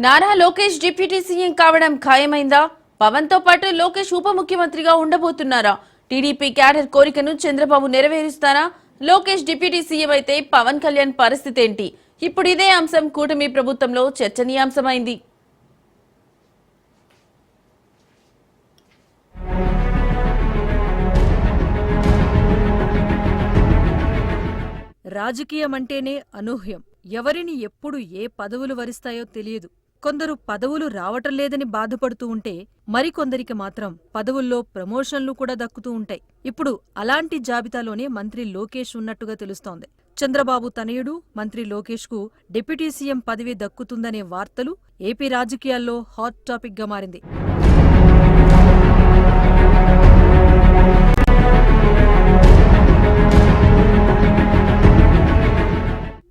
Nara Lokesh deputy CM కావడం ఖాయమైందా? పవన్ తో పాటు లోకేష్ ఉప ముఖ్యమంత్రిగా ఉండబోతున్నారా? టీడీపీ క్యాడర్ కోరికను చంద్రబాబు నెరవేరుస్తారా? లోకేష్ డిప్యూటీ సీఎం అయితే పవన్ కళ్యాణ్ పరిస్థితి ఏంటి? ఇప్పుడు ఇదే అంశం కూటమి ప్రభుత్వంలో చర్చనీయాంశమైంది. రాజకీయమంటేనే అనూహ్యం. ఎవరిని ఎప్పుడు ఏ పదవులు వరిస్తాయో తెలియదు. కొందరు పదవులు రావటం లేదని బాధపడుతూ ఉంటే మరికొందరికి మాత్రం పదవుల్లో ప్రమోషన్లు కూడా దక్కుతూ ఉంటాయి. ఇప్పుడు అలాంటి జాబితాలోనే మంత్రి లోకేష్ ఉన్నట్టుగా తెలుస్తోంది. చంద్రబాబు తనయుడు మంత్రి లోకేష్ కు డిప్యూటీ సీఎం పదవి దక్కుతుందనే వార్తలు ఏపీ రాజకీయాల్లో హాట్ టాపిక్ గా మారింది.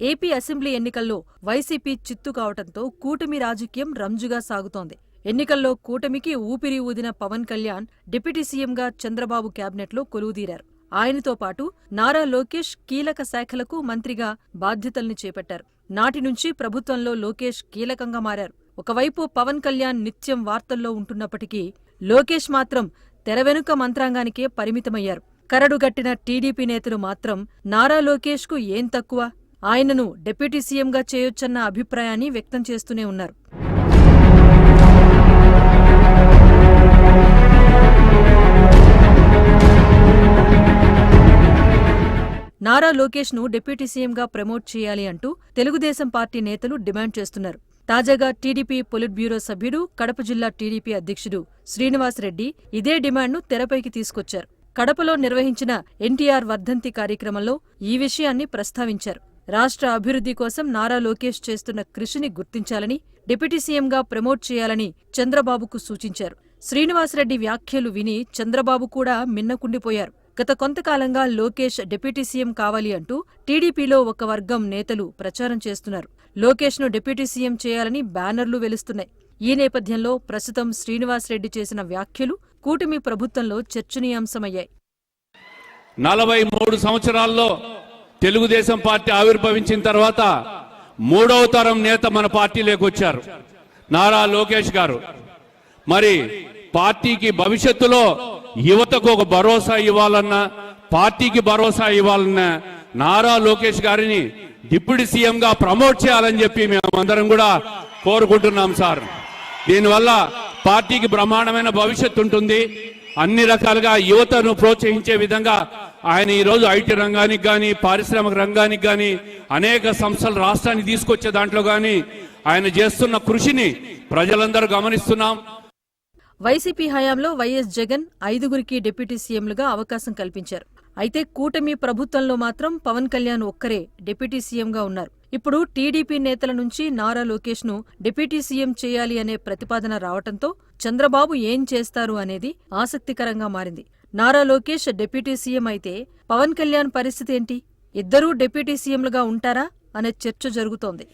ఏపీ అసెంబ్లీ ఎన్నికల్లో వైసీపీ చిత్తు కావటంతో కూటమి రాజకీయం రంజుగా సాగుతోంది. ఎన్నికల్లో కూటమికి ఊపిరి ఊదిన పవన్ కళ్యాణ్ డిప్యూటీ సీఎంగా చంద్రబాబు క్యాబినెట్లో కొలువుదీరారు. ఆయనతో పాటు నారా లోకేష్ కీలక శాఖలకు మంత్రిగా బాధ్యతల్ని చేపట్టారు. నాటి నుంచి ప్రభుత్వంలో లోకేష్ కీలకంగా మారారు. ఒకవైపు పవన్ కళ్యాణ్ నిత్యం వార్తల్లో ఉంటున్నప్పటికీ లోకేష్ మాత్రం తెరవెనుక మంత్రాంగానికే పరిమితమయ్యారు. కరడుగట్టిన టీడీపీ నేతలు మాత్రం నారా లోకేష్కు ఏం తక్కువ, ఆయనను డిప్యూటీ సీఎంగా చేయొచ్చన్న అభిప్రాయాన్ని వ్యక్తం చేస్తూనే ఉన్నారు. నారా లోకేష్ను డిప్యూటీ సీఎంగా ప్రమోట్ చేయాలి అంటూ తెలుగుదేశం పార్టీ నేతలు డిమాండ్ చేస్తున్నారు. తాజాగా టీడీపీ పొలిట్ బ్యూరో సభ్యుడు, కడప జిల్లా టీడీపీ అధ్యక్షుడు శ్రీనివాసరెడ్డి ఇదే డిమాండ్ను తెరపైకి తీసుకొచ్చారు. కడపలో నిర్వహించిన ఎన్టీఆర్ వర్ధంతి కార్యక్రమంలో ఈ విషయాన్ని ప్రస్తావించారు. రాష్ట్ర అభివృద్ధి కోసం నారా లోకేష్ చేస్తున్న కృషిని గుర్తించాలని, డిప్యూటీ సీఎంగా ప్రమోట్ చేయాలని చంద్రబాబుకు సూచించారు. శ్రీనివాసరెడ్డి వ్యాఖ్యలు విని చంద్రబాబు కూడా మిన్నకుండిపోయారు. గత కొంతకాలంగా లోకేష్ డిప్యూటీ సీఎం కావాలి అంటూ టీడీపీలో ఒక వర్గం నేతలు ప్రచారం చేస్తున్నారు. లోకేష్ను డిప్యూటీ సీఎం చేయాలని బ్యానర్లు వెలుస్తున్నాయి. ఈ నేపథ్యంలో ప్రస్తుతం శ్రీనివాసరెడ్డి చేసిన వ్యాఖ్యలు కూటమి ప్రభుత్వంలో చర్చనీయాంశమయ్యాయి. 43 సంవత్సరాల్లో తెలుగుదేశం పార్టీ ఆవిర్భవించిన తర్వాత 3వ తరం నేత మన పార్టీలోకి వచ్చారు, నారా లోకేష్ గారు. మరి పార్టీకి భవిష్యత్తులో యువతకు ఒక భరోసా ఇవ్వాలన్నా, పార్టీకి భరోసా ఇవ్వాలన్నా నారా లోకేష్ గారిని డిప్యూటీ సీఎంగా ప్రమోట్ చేయాలని చెప్పి మేమందరం కూడా కోరుకుంటున్నాం సార్. దీనివల్ల పార్టీకి బ్రహ్మాండమైన భవిష్యత్తు ఉంటుంది. అన్ని రకాలుగా యువతను ప్రోత్సహించే విధంగా ఆయన ఈరోజు ఐటీ రంగానికి కానీ, పారిశ్రామిక రంగానికి కానీ, అనేక సంస్థలు రాష్ట్రానికి తీసుకొచ్చే దాంట్లో కానీ ఆయన చేస్తున్న కృషిని ప్రజలందరూ గమనిస్తున్నాం. వైసీపీ హయాంలో వైఎస్ జగన్ 5గురికి డిప్యూటీ సీఎంలుగా అవకాశం కల్పించారు. అయితే కూటమి ప్రభుత్వంలో మాత్రం పవన్ కళ్యాణ్ ఒక్కరే డిప్యూటీ సీఎంగా ఉన్నారు. ఇప్పుడు టీడీపీ నేతల నుంచి నారా లోకేష్ను డిప్యూటీ సీఎం చేయాలి అనే ప్రతిపాదన రావటంతో చంద్రబాబు ఏం చేస్తారు అనేది ఆసక్తికరంగా మారింది. నారా లోకేష్ డిప్యూటీ సీఎం అయితే పవన్ కళ్యాణ్ పరిస్థితి ఏంటి? ఇద్దరూ డిప్యూటీ సీఎంలుగా ఉంటారా అనే చర్చ జరుగుతోంది.